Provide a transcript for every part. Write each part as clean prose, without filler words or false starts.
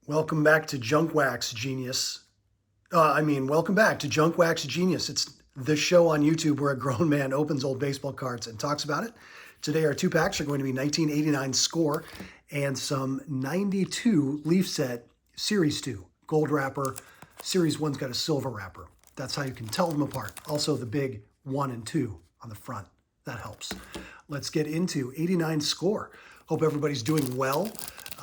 Welcome back to Junk Wax Genius. Welcome back to Junk Wax Genius. It's the show on YouTube where a grown man opens old baseball cards and talks about it. Today, our two packs are going to be 1989 Score and some 92 Leaf Set Series 2 gold wrapper. Series 1's got a silver wrapper. That's how you can tell them apart. Also, the big 1 and 2 on the front. That helps. Let's get into 89 Score. Hope everybody's doing well.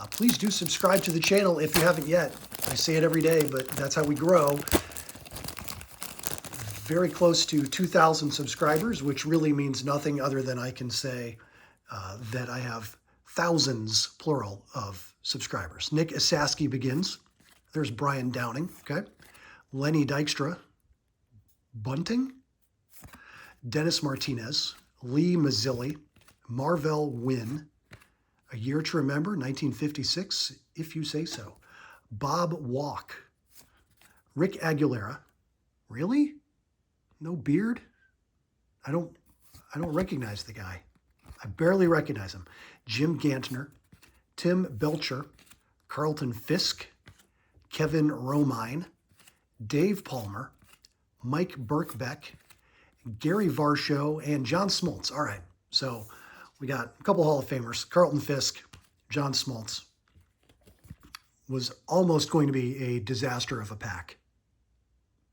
Please do subscribe to the channel if you haven't yet. I say it every day, but that's how we grow. Very close to 2,000 subscribers, which really means nothing other than I can say that I have thousands, plural, of subscribers. Nick Asaski begins. There's Brian Downing, okay? Lenny Dykstra. Bunting. Dennis Martinez. Lee Mazzilli. Marvell Wynn. A Year to Remember, 1956, If You Say So. Bob Walk. Rick Aguilera. Really? No beard? I don't recognize the guy. I barely recognize him. Jim Gantner. Tim Belcher. Carlton Fisk. Kevin Romine. Dave Palmer. Mike Birkbeck. Gary Varsho, and John Smoltz. All right, so we got a couple Hall of Famers. Carlton Fisk, John Smoltz. Was almost going to be a disaster of a pack.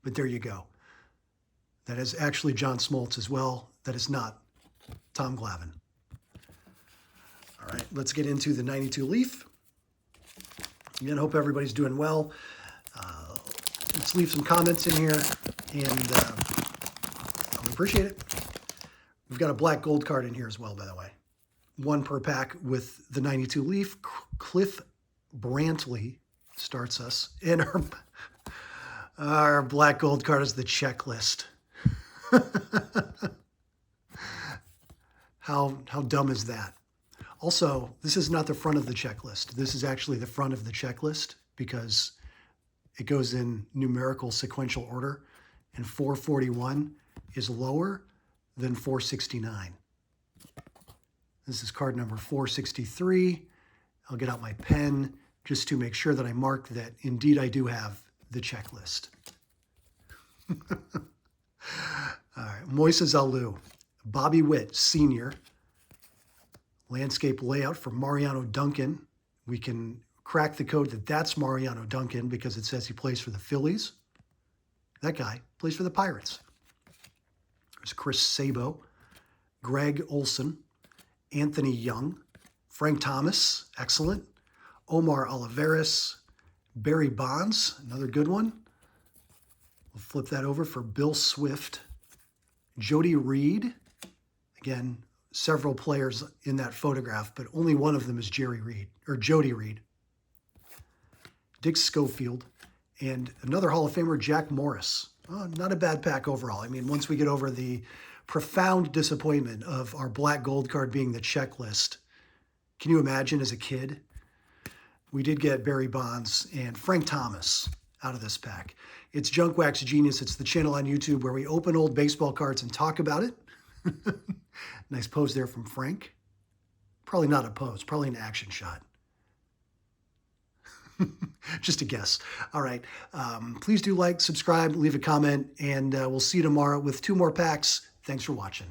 But there you go. That is actually John Smoltz as well. That is not Tom Glavine. All right, let's get into the 92 Leaf. Again, hope everybody's doing well. Let's leave some comments in here, and I appreciate it. We've got a black gold card in here as well, by the way. One per pack with the 92 Leaf. Cliff Brantley starts us. And our black gold card is the checklist. How dumb is that? Also, this is not the front of the checklist. This is actually the front of the checklist because it goes in numerical sequential order, and 441 is lower than 469. This is card number 463. I'll get out my pen just to make sure that I mark that indeed I do have the checklist. All right, Moises Alou, Bobby Witt, Sr. Landscape layout for Mariano Duncan. We can crack the code that that's Mariano Duncan because it says he plays for the Phillies. That guy plays for the Pirates. There's Chris Sabo, Greg Olson, Anthony Young, Frank Thomas, excellent, Omar Olivares, Barry Bonds, another good one. We'll flip that over for Bill Swift, Jody Reed, again, several players in that photograph, but only one of them is Jerry Reed, or Jody Reed. Dick Schofield, and another Hall of Famer, Jack Morris. Oh, not a bad pack overall. I mean, once we get over the profound disappointment of our black gold card being the checklist, can you imagine as a kid? We did get Barry Bonds and Frank Thomas out of this pack. It's Junk Wax Genius. It's the channel on YouTube where we open old baseball cards and talk about it. Nice pose there from Frank. Probably not a pose, probably an action shot. Just a guess. All right. Please do like, subscribe, leave a comment, and we'll see you tomorrow with 2 more packs. Thanks for watching.